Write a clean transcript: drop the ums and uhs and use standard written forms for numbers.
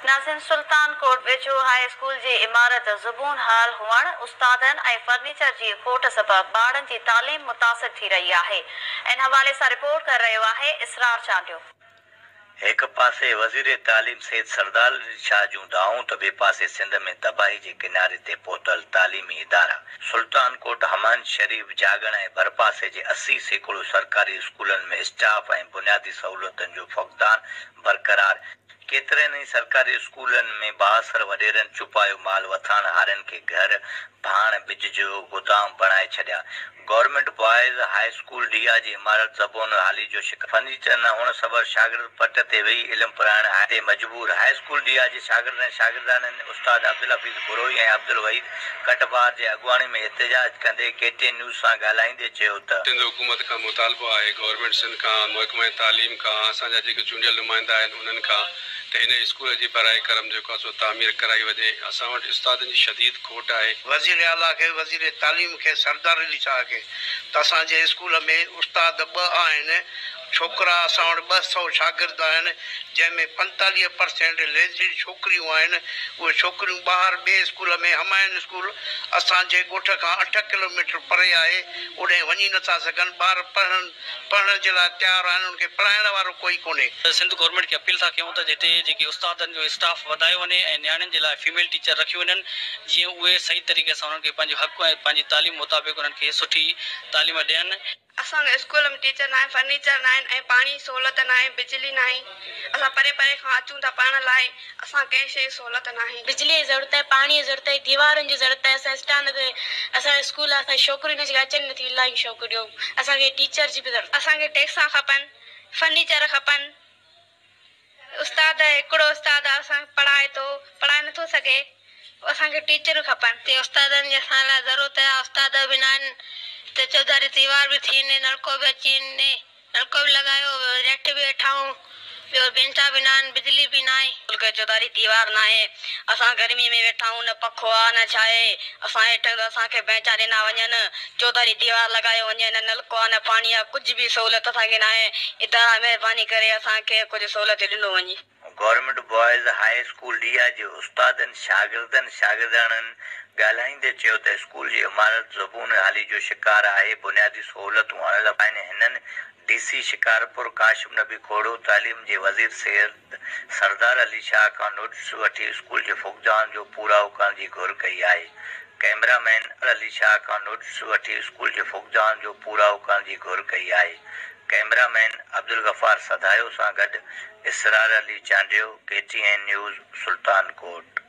नाज़िन सुल्तान कोट वेझो high school जी इमारत ज़बून हाल हुअण उस्तादनि ऐं फर्नीचर जी खोट सबबि ॿारनि जी तालीम मुतासिर थी रही आहे। इन हवाले सां रिपोर्ट कर रहियो आहे इसरार चांडियो। एक पासे वज़ीर तालीम सैयद सरदार शाह जूं दाऊं त ॿिए पासे सिंध में तबाही जे किनारे ते पहुतल तालीमी इदारा सुल्तान कोट हमान शरीफ जागण ऐं भरपासे जे 80 सैकड़ो सरकारी स्कूलनि में स्टाफ ऐं बुनियादी सहूलियतुनि जो फक़दान बरक़रार। केतिरनि ई सरकारी स्कूलनि में 62 वॾेरनि छुपायो माल वठाण हारनि खे घर भाण बिज जो गोदाम बणाए छॾिया। गवर्नमेंट बॉयज़ हाई स्कूल डिया जी इमारत ज़बून हाली जो शिकार। फर्नीचर न हुअण सबबि शागिर्द पट ते वेही इल्मु पढ़ाइण ते मजबूर। हाई स्कूल डिया जे शागिर्द ऐं शागिर्दाननि उस्ताद अब्दुल हफीज़ बुरोई ऐं अब्दुल वहीद कटवार जे अॻुवाणी में एहतजाज कंदे KTN न्यूज़ सां ॻाल्हाईंदे चयो त सिंध हुकूमत खां मुतालबो आहे गवर्नमेंट सिंध खां महकमे तालीम खां असांजा जेके चूंडियल नुमाइंदा आहिनि उन्हनि खां त हिन स्कूल जी बराए करम जेको आहे सो तामीर कराई वञे। असां वटि उस्तादनि जी शदीद खोट आहे। वज़ीर आला खे वज़ीर तालीम खे सरदार अली शाह खे त असांजे स्कूल में उस्ताद 2 आहिनि। छोकिरा असां वटि 200 शागिर्द आहिनि जंहिंमें 45% लेडीज़ छोकिरियूं आहिनि। उहे छोकिरियूं ॿाहिरि ॿिए स्कूल में हमायन स्कूल असांजे ॻोठ खां 8 किलोमीटर परे आहे, ओॾे वञी नथा सघनि। ॿार पढ़ण जे लाइ तयारु आहिनि, उनखे पढ़ाइण वारो कोई कोन्हे। सिंध गवर्नमेंट खे अपील था कयूं त हिते जेके उस्तादनि जो स्टाफ वधायो वञे ऐं नियाणियुनि जे लाइ फीमेल टीचर रखियूं वञनि जीअं उहे सही तरीक़े सां उन्हनि खे पंहिंजो हक़ ऐं पंहिंजी तालीम मुताबिक़ उन्हनि खे सुठी तालीम ॾियनि। असांजे स्कूल में टीचर न आहे, फर्नीचर न आहिनि ऐं पाणी सहूलियत न आहे, बिजली न आहे। असां परे परे खां अचूं था पढ़ण लाइ, असां कंहिं शइ सहूलियत न आहे। बिजली जी ज़रूरत आहे, पाणी जी ज़रूरत आहे, दीवारुनि जी ज़रूरत आहे। असां स्टैंड ते असांजे स्कूल असां छोकिरियूं न अचनि नथियूं, इलाही छोकिरियूं। असांखे टीचर जी बि ज़रूरत। असांखे टैक्सा खपनि, फर्नीचर खपनि। उस्ताद हिकिड़ो उस्ताद असां पढ़ाए नथो सघे, असांखे टीचरूं खपनि। ते उस्तादनि जी असां लाइ ज़रूरत आहे। उस्ताद बि न आहिनि त चौधारी दीवार बि थी वञे, नलको बि अची वञे, नलको बि लॻायो, नेट बि वेठाऊं, ॿियो बेंचा बि न आहिनि, बिजली बि न आहे। चौधारी दीवार न आहे, असां गर्मी में वेठा आहियूं, न पखो आहे न छा आहे। असां हेठि असांखे बेंचा ॾिना वञनि, चौधारी दीवार लॻायो वञे, न नलको आहे न पाणी आहे, कुझु बि सहूलियत असांखे न आहे। इदारा महिरबानी करे असांखे कुझु सहूलियत ॾिनो वञे। गवर्नमेंट बॉयज़ हाई स्कूल डिया जे उस्तादनि शागिर्दाननि ॻाल्हाईंदे चयो त स्कूल जी इमारत ज़बून हाली जो शिकार आहे। बुनियादी सहूलियतूं आणल आहिनि। हिननि DC शिकारपुर काशिफ नबी खोड़ो तालीम जे वज़ीर सैयद सरदार अली शाह खां नोटिस वठी स्कूल जे फुक़दान जो पूराओ करण जी घुर कई आहे। कैमरामैन अली शाह खां नोटिस वठी स्कूल जे फुक़दान जो पूराओ करण जी घुर कई आहे। कैमरामैन अब्दुल गफ़ार सदायो सां गॾु इसरार अली चांडियो, KTN न्यूज़, सुल्तान कोट।